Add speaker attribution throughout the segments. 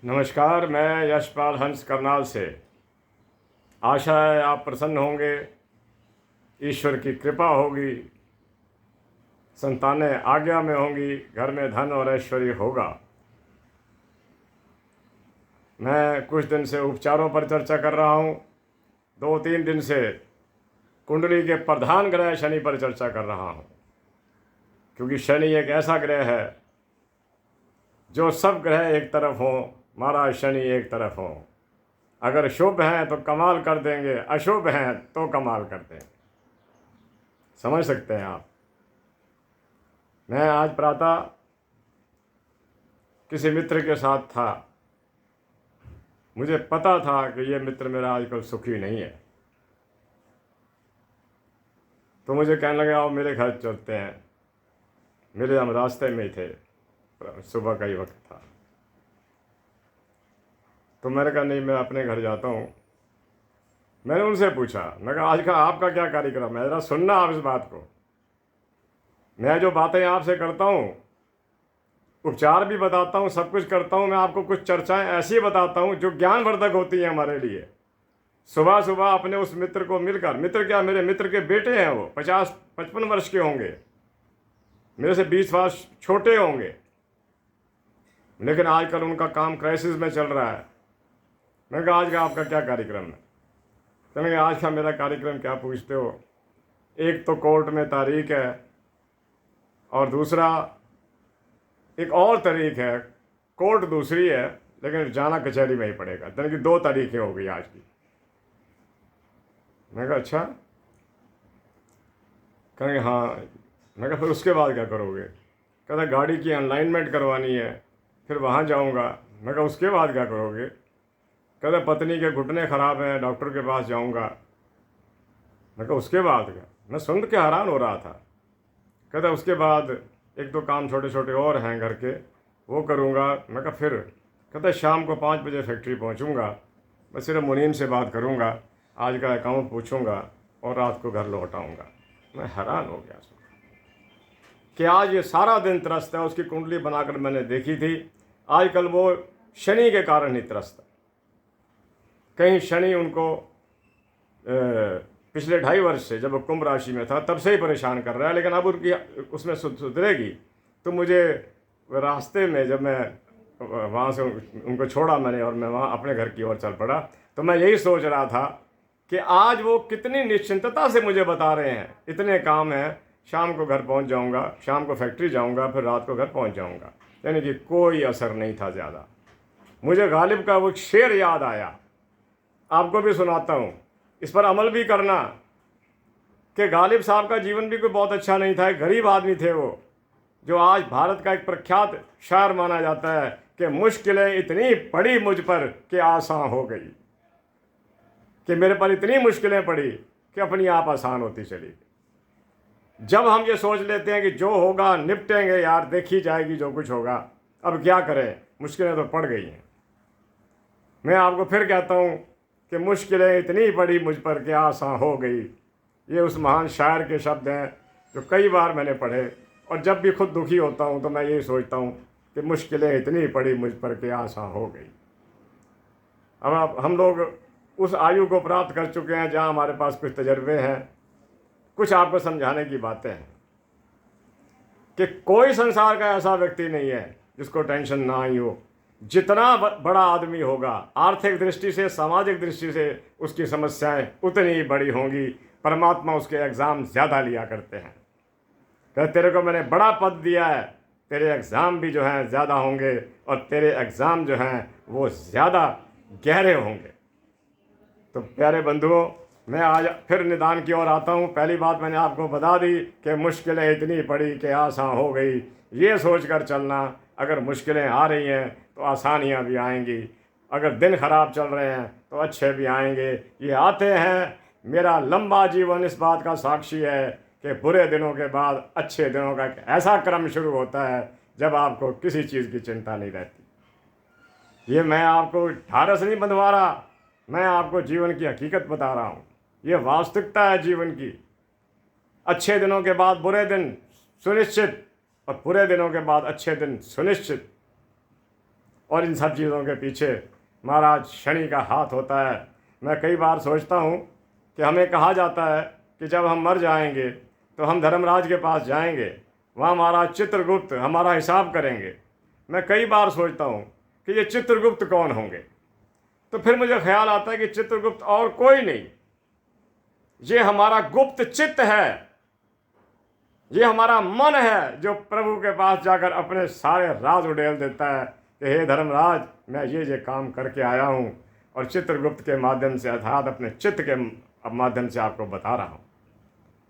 Speaker 1: नमस्कार, मैं यशपाल हंस करनाल से। आशा है आप प्रसन्न होंगे, ईश्वर की कृपा होगी, संतानें आज्ञा में होंगी, घर में धन और ऐश्वर्य होगा। मैं कुछ दिन से उपचारों पर चर्चा कर रहा हूँ। 2-3 दिन से कुंडली के प्रधान ग्रह शनि पर चर्चा कर रहा हूँ, क्योंकि शनि एक ऐसा ग्रह है जो सब ग्रह एक तरफ हों, महाराज शनि एक तरफ हों। अगर शुभ हैं तो कमाल कर देंगे, अशुभ हैं तो कमाल कर देंगे। समझ सकते हैं आप। मैं आज प्रातः किसी मित्र के साथ था। मुझे पता था कि ये मित्र मेरा आजकल सुखी नहीं है, तो मुझे कहने लगे आओ मेरे घर चलते हैं। मेरे हम रास्ते में ही थे, सुबह का ही वक्त था। तो मैंने कहा नहीं, मैं अपने घर जाता हूँ। मैंने उनसे पूछा, मैं कहा आज का आपका क्या कार्यक्रम है, ज़रा सुनना आप इस बात को। मैं जो बातें आपसे करता हूँ, उपचार भी बताता हूँ, सब कुछ करता हूँ, मैं आपको कुछ चर्चाएं ऐसी बताता हूँ जो ज्ञानवर्धक होती हैं हमारे लिए। सुबह सुबह अपने उस मित्र को मिलकर, मित्र क्या, मेरे मित्र के बेटे हैं, वो 50-55 वर्ष के होंगे, मेरे से 20 वर्ष छोटे होंगे, लेकिन आजकल उनका काम क्राइसिस में चल रहा है। मैंने कहा आज का आपका क्या कार्यक्रम है। कहने आज का मेरा कार्यक्रम क्या पूछते हो, एक तो कोर्ट में तारीख है और दूसरा एक और तारीख है, कोर्ट दूसरी है, लेकिन जाना कचहरी में ही पड़ेगा। यानी कि 2 तारीखें हो गई आज की। मैं कहा अच्छा। कहेंगे हाँ। मैं कहा फिर उसके बाद क्या करोगे। कहता गाड़ी की अलाइनमेंट करवानी है, फिर वहाँ जाऊँगा। मैं कहा उसके बाद क्या करोगे। कहता पत्नी के घुटने ख़राब हैं, डॉक्टर के पास जाऊँगा। मैं कहा उसके बाद क्या। मैं सुन के हैरान हो रहा था। कहता उसके बाद 1-2 काम छोटे छोटे और हैं घर के, वो करूँगा। मैं कहा फिर। कहता शाम को 5 बजे फैक्ट्री पहुँचूँगा, मैं सिर्फ मुनीम से बात करूँगा, आज का अकाउंट पूछूँगा और रात को घर लौट आऊँगा। मैं हैरान हो गया सुन कि आज ये सारा दिन त्रस्त है। उसकी कुंडली बनाकर मैंने देखी थी, आजकल वो शनि के कारण ही त्रस्त है। कहीं शनि उनको पिछले 2.5 वर्ष से, जब वो कुंभ राशि में था तब से ही परेशान कर रहा है, लेकिन अब उनकी उसमें सुधरेगी। तो मुझे रास्ते में जब मैं वहाँ से उनको छोड़ा मैंने और मैं वहाँ अपने घर की ओर चल पड़ा, तो मैं यही सोच रहा था कि आज वो कितनी निश्चिंतता से मुझे बता रहे हैं इतने काम हैं, शाम को घर पहुँच जाऊँगा, शाम को फैक्ट्री जाऊँगा, फिर रात को घर पहुँच जाऊँगा। यानी कि कोई असर नहीं था ज़्यादा। मुझे गालिब का वो शेर याद आया, आपको भी सुनाता हूँ, इस पर अमल भी करना। कि गालिब साहब का जीवन भी कोई बहुत अच्छा नहीं था, एक गरीब आदमी थे वो, जो आज भारत का एक प्रख्यात शायर माना जाता है कि मुश्किलें इतनी पड़ी मुझ पर कि आसान हो गई, कि मेरे पर इतनी मुश्किलें पड़ी कि अपनी आप आसान होती चली। जब हम ये सोच लेते हैं कि जो होगा निपटेंगे यार, देखी जाएगी जो कुछ होगा, अब क्या करें, मुश्किलें तो पड़ गई हैं। मैं आपको फिर कहता हूँ कि मुश्किलें इतनी पड़ी मुझ पर कि आसान हो गई। ये उस महान शायर के शब्द हैं जो कई बार मैंने पढ़े, और जब भी खुद दुखी होता हूँ तो मैं यही सोचता हूँ कि मुश्किलें इतनी पड़ी मुझ पर कि आसान हो गई। अब हम लोग उस आयु को प्राप्त कर चुके हैं जहाँ हमारे पास कुछ तजर्बे हैं, कुछ आपको समझाने की बातें हैं कि कोई संसार का ऐसा व्यक्ति नहीं है जिसको टेंशन ना आई हो। जितना बड़ा आदमी होगा, आर्थिक दृष्टि से, सामाजिक दृष्टि से उसकी समस्याएं उतनी ही बड़ी होंगी। परमात्मा उसके एग्ज़ाम ज़्यादा लिया करते हैं। कहते तेरे को मैंने बड़ा पद दिया है, तेरे एग्ज़ाम भी जो हैं ज़्यादा होंगे, और तेरे एग्ज़ाम जो हैं वो ज़्यादा गहरे होंगे। तो प्यारे बंधुओं, मैं आज फिर निदान की ओर आता हूँ। पहली बात मैंने आपको बता दी कि मुश्किलें इतनी पड़ी कि आसान हो गई। ये सोच कर चलना, अगर मुश्किलें आ रही हैं तो आसानियाँ भी आएंगी, अगर दिन खराब चल रहे हैं तो अच्छे भी आएंगे। ये आते हैं। मेरा लंबा जीवन इस बात का साक्षी है कि बुरे दिनों के बाद अच्छे दिनों का एक ऐसा क्रम शुरू होता है जब आपको किसी चीज़ की चिंता नहीं रहती। ये मैं आपको ढारस नहीं बंधवा रहा, मैं आपको जीवन की हकीकत बता रहा हूँ। ये वास्तविकता है जीवन की। अच्छे दिनों के बाद बुरे दिन सुनिश्चित, और बुरे दिनों के बाद अच्छे दिन सुनिश्चित। और इन सब चीज़ों के पीछे महाराज शनि का हाथ होता है। मैं कई बार सोचता हूँ कि हमें कहा जाता है कि जब हम मर जाएंगे तो हम धर्मराज के पास जाएंगे, वहाँ महाराज चित्रगुप्त हमारा हिसाब करेंगे। मैं कई बार सोचता हूँ कि ये चित्रगुप्त कौन होंगे, तो फिर मुझे ख्याल आता है कि चित्रगुप्त और कोई नहीं, ये हमारा गुप्त चित्त है, ये हमारा मन है जो प्रभु के पास जाकर अपने सारे राज उड़ेल देता है कि हे धर्मराज, मैं ये काम करके आया हूँ और चित्रगुप्त के माध्यम से अर्थात अपने चित्त के माध्यम से आपको बता रहा हूँ।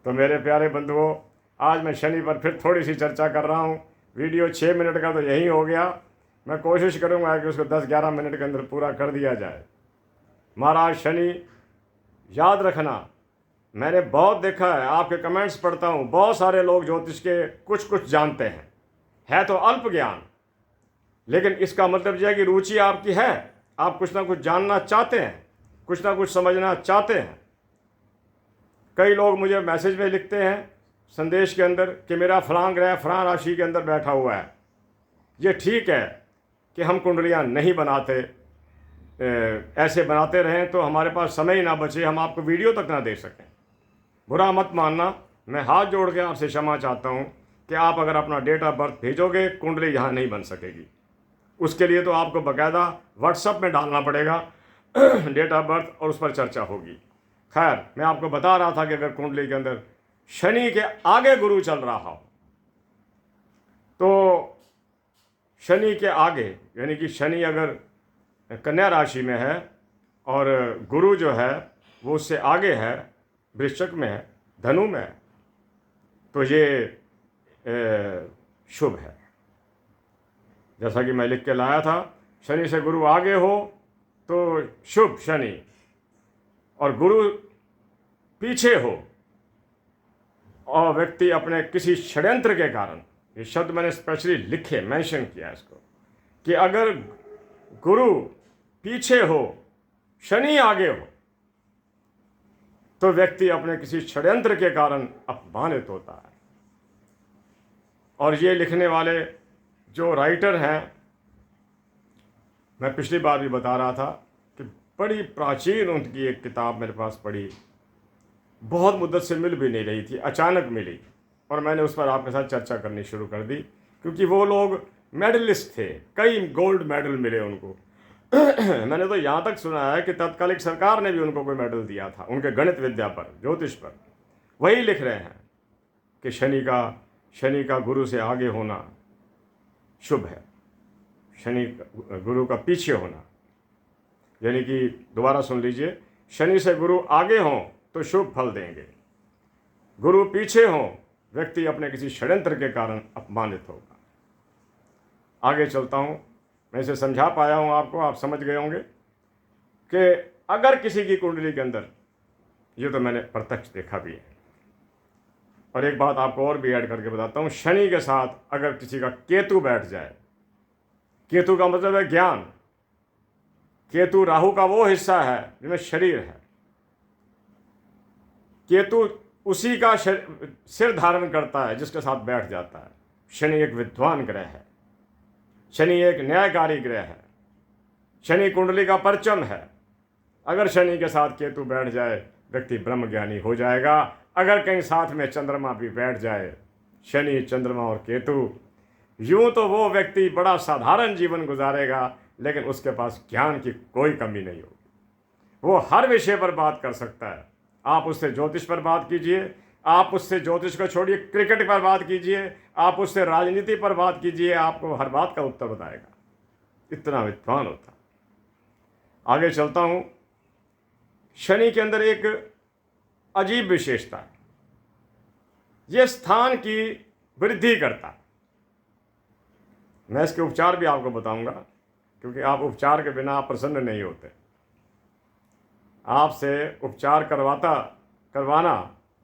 Speaker 1: तो मेरे प्यारे बंधुओं, आज मैं शनि पर फिर थोड़ी सी चर्चा कर रहा हूँ। वीडियो 6 मिनट का तो यही हो गया, मैं कोशिश करूँगा कि उसको 10-11 मिनट के अंदर पूरा कर दिया जाए। महाराज शनि, याद रखना, मैंने बहुत देखा है, आपके कमेंट्स पढ़ता हूँ, बहुत सारे लोग ज्योतिष के कुछ जानते हैं, है तो अल्प ज्ञान, लेकिन इसका मतलब यह है कि रुचि आपकी है, आप कुछ ना कुछ जानना चाहते हैं, कुछ ना कुछ समझना चाहते हैं। कई लोग मुझे मैसेज में लिखते हैं संदेश के अंदर कि मेरा फलां ग्रह फलां राशि के अंदर बैठा हुआ है। ये ठीक है कि हम कुंडलियाँ नहीं बनाते, ऐसे बनाते रहें तो हमारे पास समय ही ना बचे, हम आपको वीडियो तक ना दे सकें। बुरा मत मानना, मैं हाथ जोड़ के आपसे क्षमा चाहता हूँ कि आप अगर अपना डेट ऑफ बर्थ भेजोगे, कुंडली यहाँ नहीं बन सकेगी। उसके लिए तो आपको बाकायदा व्हाट्सएप में डालना पड़ेगा डेट ऑफ बर्थ, और उस पर चर्चा होगी। खैर, मैं आपको बता रहा था कि अगर कुंडली के अंदर शनि के आगे गुरु चल रहा हो, तो शनि के आगे यानी कि शनि अगर कन्या राशि में है और गुरु जो है वो उससे आगे है, वृश्चिक में है, धनु में है, तो ये शुभ है। जैसा कि मैं लिख के लाया था, शनि से गुरु आगे हो तो शुभ शनि, और गुरु पीछे हो और व्यक्ति अपने किसी षड्यंत्र के कारण, ये शब्द मैंने स्पेशली लिखे, मेंशन किया इसको, कि अगर गुरु पीछे हो, शनि आगे हो, तो व्यक्ति अपने किसी षड्यंत्र के कारण अपमानित होता है। और ये लिखने वाले जो राइटर हैं, मैं पिछली बार भी बता रहा था कि बड़ी प्राचीन उनकी एक किताब मेरे पास पड़ी, बहुत मुद्दत से मिल भी नहीं रही थी, अचानक मिली, और मैंने उस पर आपके साथ चर्चा करनी शुरू कर दी, क्योंकि वो लोग मेडलिस्ट थे, कई गोल्ड मेडल मिले उनको। मैंने तो यहाँ तक सुना है कि तत्कालिक सरकार ने भी उनको कोई मेडल दिया था उनके गणित विद्या पर, ज्योतिष पर। वही लिख रहे हैं कि शनि का गुरु से आगे होना शुभ है, शनि गुरु का पीछे होना, यानी कि दोबारा सुन लीजिए, शनि से गुरु आगे हों तो शुभ फल देंगे, गुरु पीछे हों व्यक्ति अपने किसी षड्यंत्र के कारण अपमानित होगा। आगे चलता हूँ, मैं इसे समझा पाया हूँ आपको, आप समझ गए होंगे कि अगर किसी की कुंडली के अंदर, ये तो मैंने प्रत्यक्ष देखा भी है, और एक बात आपको और भी ऐड करके बताता हूँ, शनि के साथ अगर किसी का केतु बैठ जाए, केतु का मतलब है ज्ञान, केतु राहु का वो हिस्सा है जिसमें शरीर है, केतु उसी का सिर धारण करता है जिसके साथ बैठ जाता है। शनि एक विद्वान ग्रह है, शनि एक न्यायकारी ग्रह है, शनि कुंडली का परचम है। अगर शनि के साथ केतु बैठ जाए, व्यक्ति ब्रह्मज्ञानी हो जाएगा। अगर कहीं साथ में चंद्रमा भी बैठ जाए, शनि, चंद्रमा और केतु, यूं तो वो व्यक्ति बड़ा साधारण जीवन गुजारेगा, लेकिन उसके पास ज्ञान की कोई कमी नहीं होगी। वो हर विषय पर बात कर सकता है। आप उससे ज्योतिष पर बात कीजिए, आप उससे ज्योतिष को छोड़िए, क्रिकेट पर बात कीजिए, आप उससे राजनीति पर बात कीजिए, आपको हर बात का उत्तर बताएगा, इतना विद्वान होता। आगे चलता हूँ, शनि के अंदर एक अजीब विशेषता है, यह स्थान की वृद्धि करता है। मैं इसके उपचार भी आपको बताऊंगा, क्योंकि आप उपचार के बिना आप प्रसन्न नहीं होते। आपसे उपचार करवाना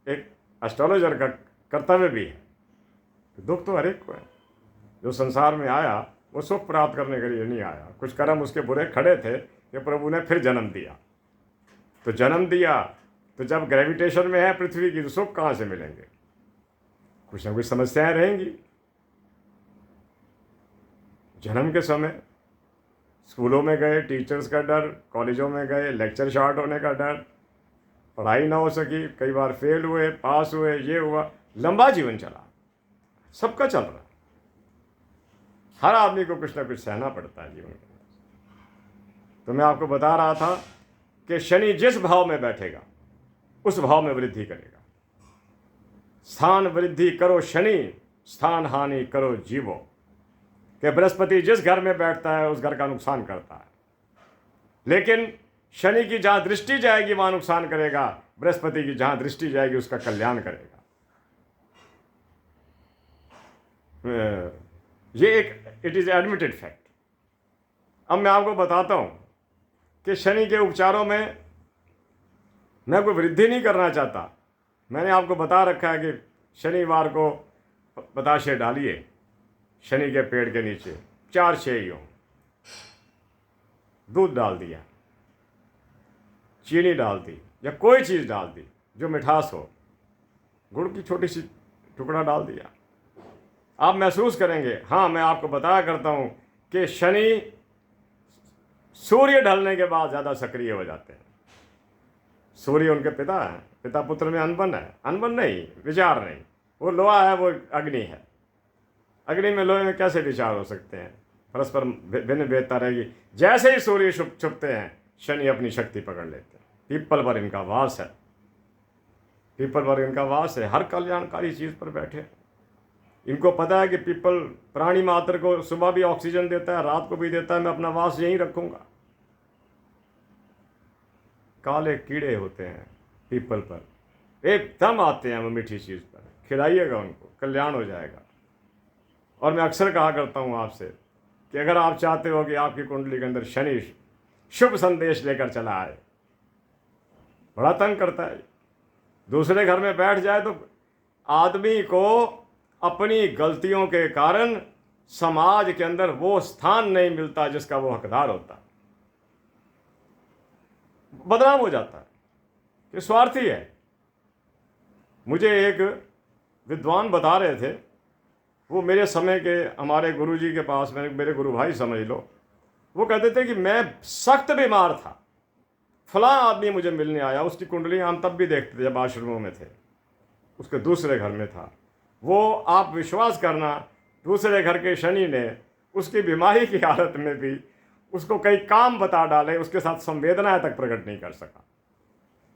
Speaker 1: एक एस्ट्रोलॉजर का कर्तव्य भी है। दुख तो हर एक को है, जो संसार में आया वो सुख प्राप्त करने के लिए नहीं आया। कुछ कर्म उसके बुरे खड़े थे कि प्रभु ने फिर जन्म दिया, तो जन्म दिया तो जब ग्रेविटेशन में है पृथ्वी की, तो सुख कहाँ से मिलेंगे? कुछ ना कुछ समस्याएं रहेंगी। जन्म के समय स्कूलों में गए, टीचर्स का डर, कॉलेजों में गए, लेक्चर शॉर्ट होने का डर, पढ़ाई ना हो सकी, कई बार फेल हुए, पास हुए, ये हुआ, लंबा जीवन चला, सबका चल रहा। हर आदमी को कुछ ना कुछ सहना पड़ता है जीवन के अंदर। तो मैं आपको बता रहा था कि शनि जिस भाव में बैठेगा उस भाव में वृद्धि करेगा। स्थान वृद्धि करो शनि, स्थान हानि करो जीवो। कि बृहस्पति जिस घर में बैठता है उस घर का नुकसान करता है, लेकिन शनि की जहां दृष्टि जाएगी वहां नुकसान करेगा, बृहस्पति की जहां दृष्टि जाएगी उसका कल्याण करेगा। ये एक इट इज एडमिटेड फैक्ट। अब मैं आपको बताता हूं कि शनि के उपचारों में मैं कोई वृद्धि नहीं करना चाहता। मैंने आपको बता रखा है कि शनिवार को बताशे डालिए शनि के पेड़ के नीचे, 4 छेइयों, दूध डाल दिया, चीनी डाल दी या कोई चीज़ डाल दी जो मिठास हो, गुड़ की छोटी सी टुकड़ा डाल दिया। आप महसूस करेंगे। हाँ, मैं आपको बताया करता हूँ कि शनि सूर्य ढलने के बाद ज़्यादा सक्रिय हो जाते हैं। सूर्य उनके पिता हैं, पिता पुत्र में अनबन है, अनबन नहीं, विचार नहीं। वो लोहा है, वो अग्नि है। अग्नि में लोहे में कैसे विचार हो सकते हैं? परस्पर भिन्न भेदता रहेगी। जैसे ही सूर्य छुपते हैं शनि अपनी शक्ति पकड़ लेते हैं। पीपल पर इनका वास है, पीपल पर इनका वास है। हर कल्याणकारी चीज़ पर बैठे। इनको पता है कि पीपल प्राणी मात्र को सुबह भी ऑक्सीजन देता है, रात को भी देता है, मैं अपना वास यहीं रखूंगा। काले कीड़े होते हैं पीपल पर, एकदम आते हैं वो मीठी चीज़ पर, खिलाइएगा उनको, कल्याण हो जाएगा। और मैं अक्सर कहा करता हूँ आपसे कि अगर आप चाहते हो कि आपकी कुंडली के अंदर शनि शुभ संदेश लेकर चला आए, बड़ा तंग करता है। दूसरे घर में बैठ जाए तो आदमी को अपनी गलतियों के कारण समाज के अंदर वो स्थान नहीं मिलता जिसका वो हकदार होता, बदनाम हो जाता है कि स्वार्थी है। मुझे एक विद्वान बता रहे थे, वो मेरे समय के हमारे गुरुजी के पास, मेरे गुरु भाई समझ लो, वो कहते थे कि मैं सख्त बीमार था, फलां आदमी मुझे मिलने आया, उसकी कुंडली हम तब भी देखते थे जब आश्रमों में थे, उसके दूसरे घर में था वो। आप विश्वास करना, दूसरे घर के शनि ने उसकी बीमारी की हालत में भी उसको कई काम बता डाले, उसके साथ संवेदनाएं तक प्रकट नहीं कर सका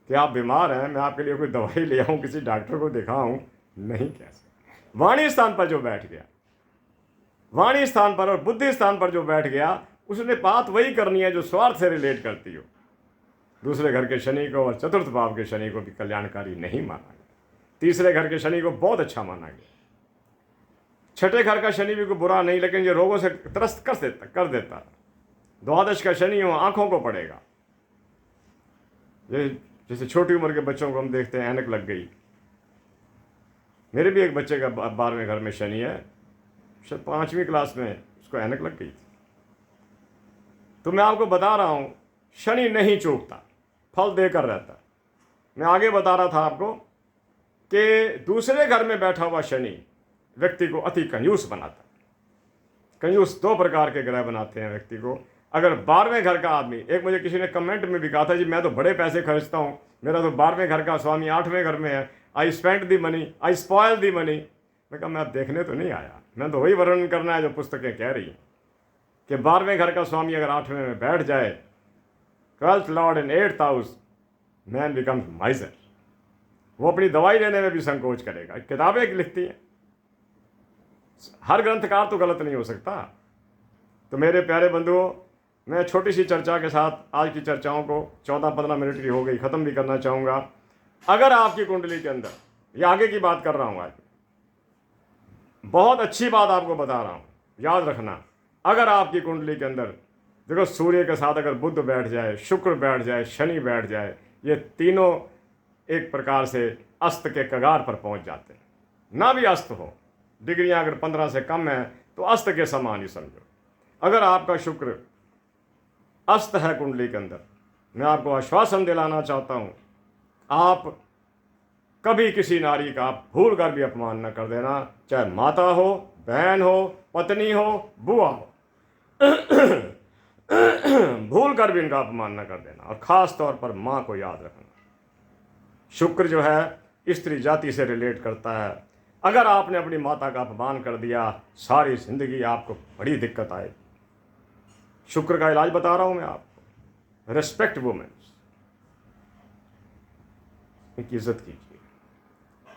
Speaker 1: कि आप बीमार हैं, मैं आपके लिए कोई दवाई ले आऊँ, किसी डॉक्टर को दिखाऊं, नहीं कह सकता। वाणी स्थान पर जो बैठ गया, वाणी स्थान पर और बुद्धि स्थान पर जो बैठ गया, उसने बात वही करनी है जो स्वार्थ से रिलेट करती हो। दूसरे घर के शनि को और चतुर्थ भाव के शनि को भी कल्याणकारी नहीं माना गया, तीसरे घर के शनि को बहुत अच्छा माना गया। छठे घर का शनि भी कोई बुरा नहीं, लेकिन ये रोगों से त्रस्त कर देता। द्वादश का शनि हो आंखों को पड़ेगा। ये जैसे छोटी उम्र के बच्चों को हम देखते हैं, ऐनक लग गई। मेरे भी एक बच्चे का 12वें घर में शनि है, शायद 5वीं क्लास में उसको ऐनक लग गई थी। तो मैं आपको बता रहा हूँ, शनि नहीं चूकता, फल देकर रहता। मैं आगे बता रहा था आपको कि दूसरे घर में बैठा हुआ शनि व्यक्ति को अति कंजूस बनाता है। कंजूस 2 प्रकार के ग्रह बनाते हैं व्यक्ति को। अगर 12वें घर का आदमी, एक मुझे किसी ने कमेंट में भी कहा था, जी मैं तो बड़े पैसे खर्चता हूँ, मेरा तो 12वें घर का स्वामी 8वें घर में है, I spend the money, I spoil the money. मैं कहा मैं देखने तो नहीं आया, मैं तो वही वर्णन करना है जो पुस्तकें कह रही हैं कि 12वें घर का स्वामी अगर 8वें में बैठ जाए, 12th लॉर्ड इन 8th हाउस, मैन बिकम्स माइजर। वो अपनी दवाई लेने में भी संकोच करेगा। किताबें लिखती हैं, हर ग्रंथकार तो गलत नहीं हो सकता। तो मेरे प्यारे बंधुओं, मैं छोटी सी चर्चा के साथ आज की चर्चाओं को 14-15 मिनट की हो गई, ख़त्म भी करना चाहूँगा। अगर आपकी कुंडली के अंदर, ये आगे की बात कर रहा हूँ आज, बहुत अच्छी बात आपको बता रहा हूँ, याद रखना। अगर आपकी कुंडली के अंदर देखो, सूर्य के साथ अगर बुध बैठ जाए, शुक्र बैठ जाए, शनि बैठ जाए, ये तीनों एक प्रकार से अस्त के कगार पर पहुँच जाते हैं। ना भी अस्त हो, डिग्रियाँ अगर 15 से कम है तो अस्त के समान ही समझो। अगर आपका शुक्र अस्त है कुंडली के अंदर, मैं आपको आश्वासन दिलाना चाहता हूँ, आप कभी किसी नारी का आप भूल कर भी अपमान न कर देना, चाहे माता हो, बहन हो, पत्नी हो, बुआ हो। भूल कर भी इनका अपमान न कर देना, और ख़ास तौर पर माँ को याद रखना। शुक्र जो है स्त्री जाति से रिलेट करता है। अगर आपने अपनी माता का अपमान कर दिया, सारी ज़िंदगी आपको बड़ी दिक्कत आएगी। शुक्र का इलाज बता रहा हूँ मैं आपको। रिस्पेक्ट वुमेन्स, इनकी इज्जत कीजिए।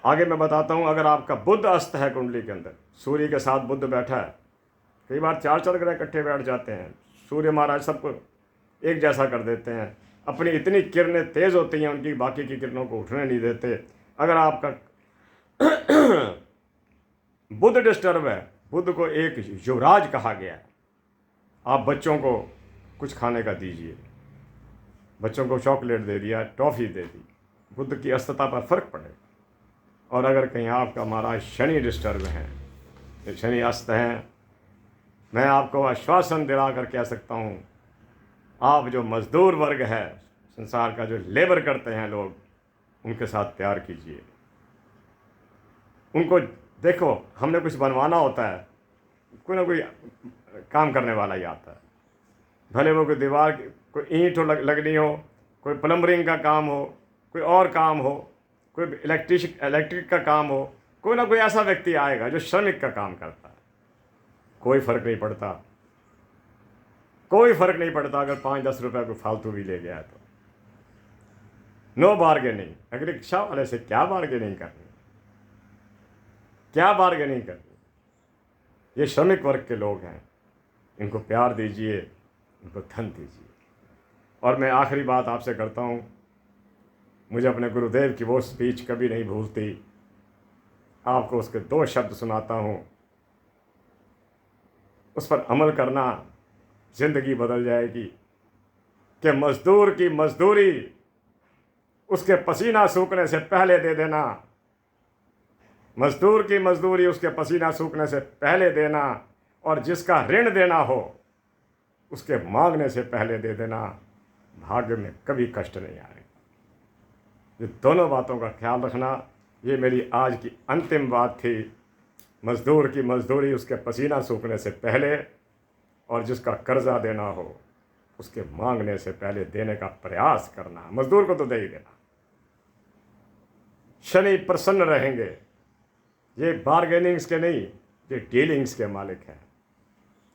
Speaker 1: आगे मैं बताता हूँ, अगर आपका बुध अस्त है कुंडली के अंदर, सूर्य के साथ बुध बैठा है, कई बार 4 ग्रह इकट्ठे बैठ जाते हैं, सूर्य महाराज सबको एक जैसा कर देते हैं, अपनी इतनी किरणें तेज़ होती हैं उनकी, बाकी की किरणों को उठने नहीं देते। अगर आपका बुध डिस्टर्ब है, बुध को एक युवराज कहा गया है, आप बच्चों को कुछ खाने का दीजिए, बच्चों को चॉकलेट दे दिया, टॉफ़ी दे दी, बुध की अस्तता पर फर्क पड़ेगा। और अगर कहीं आपका महाराज शनि डिस्टर्ब हैं, शनि अस्त हैं, मैं आपको आश्वासन दिला कर कह सकता हूँ, आप जो मज़दूर वर्ग है संसार का, जो लेबर करते हैं लोग, उनके साथ प्यार कीजिए। उनको देखो, हमने कुछ बनवाना होता है, कोई ना कोई काम करने वाला ही आता है, भले वो कोई दीवार, कोई ईंट हो लगनी हो, कोई प्लम्बरिंग का काम हो, कोई और काम हो, कोई इलेक्ट्रिक का काम हो, कोई ना कोई ऐसा व्यक्ति आएगा जो श्रमिक का काम करता है। कोई फ़र्क नहीं पड़ता, कोई फ़र्क नहीं पड़ता अगर 5-10 रुपये को फालतू भी ले गया है तो। No bargaining. अगर रिक्शा वाले से क्या बार्गेनिंग करनी, क्या बार्गेनिंग करनी? ये श्रमिक वर्ग के लोग हैं, इनको प्यार दीजिए, इनको धन दीजिए। और मैं आखिरी बात आपसे करता हूँ, मुझे अपने गुरुदेव की वो स्पीच कभी नहीं भूलती, आपको उसके 2 शब्द सुनाता हूँ, उस पर अमल करना, ज़िंदगी बदल जाएगी। कि मज़दूर की मज़दूरी उसके पसीना सूखने से पहले दे देना, मज़दूर की मज़दूरी उसके पसीना सूखने से पहले देना, और जिसका ऋण देना हो उसके मांगने से पहले दे देना, भाग्य में कभी कष्ट नहीं आएगा। ये दोनों बातों का ख्याल रखना, ये मेरी आज की अंतिम बात थी। मज़दूर की मज़दूरी उसके पसीना सूखने से पहले, और जिसका कर्जा देना हो उसके मांगने से पहले देने का प्रयास करना। मज़दूर को तो दे ही देना। शनि प्रसन्न रहेंगे, ये बार्गेनिंग्स के नहीं, ये डीलिंग्स के मालिक हैं।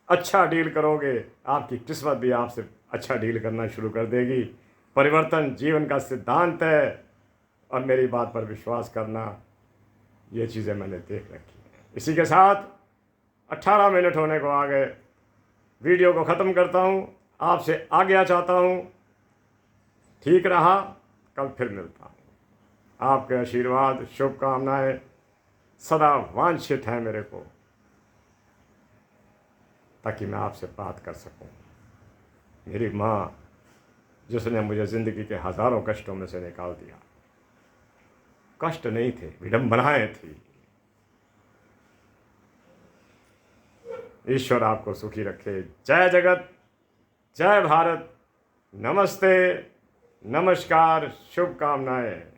Speaker 1: अच्छा डील करोगे, आपकी किस्मत भी आपसे अच्छा डील करना शुरू कर देगी। परिवर्तन जीवन का सिद्धांत है, और मेरी बात पर विश्वास करना, ये चीज़ें मैंने देख रखी हैं। इसी के साथ 18 मिनट होने को आ गए, वीडियो को ख़त्म करता हूँ, आपसे आज्ञा चाहता हूँ। ठीक रहा, कल फिर मिलता हूँ। आपके आशीर्वाद, शुभकामनाएं सदा वांछित हैं मेरे को, ताकि मैं आपसे बात कर सकूं। मेरी माँ, जिसने मुझे ज़िंदगी के हज़ारों कष्टों में से निकाल दिया, कष्ट नहीं थे, विडंबनाएं थी। ईश्वर आपको सुखी रखे। जय जगत, जय भारत, नमस्ते, नमस्कार, शुभकामनाएं।